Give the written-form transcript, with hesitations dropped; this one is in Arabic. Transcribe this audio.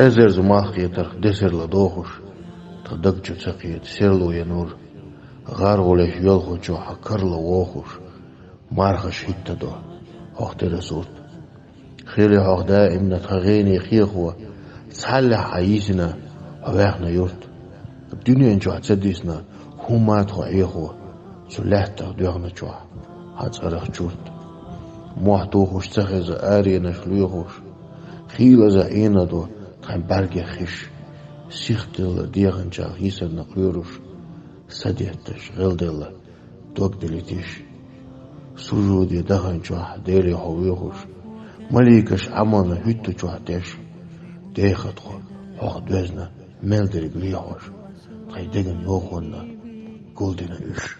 أزر زماخي ترخ دسر لدوخش تدق جتسقيت سيرلو ينور غار ولش يلخو جو حكر لوخش مارخش هيتدو هوخت رسولت خيري هوخ دائم نتغيني خيخوا تصحلح عيسنا هواخنا يورت الدنيا انجو هتصديسنا همات هو عيخوا سلحتا دوغنا جو هتصرخ جورت موح دوخش تخيز آرينا شلوخش خيل زعينا دو تخين برگي خش سيختل ديغن جا غيسر نقيروش سديتش غلدل دوك دليتيش سجودي دغن جو ديري هويخش مليكش عمانا هيتو جو ديش ديخت خو هوخ دوزنا ملدري بليخوش تخي دغن يوخونا قول دينا إيش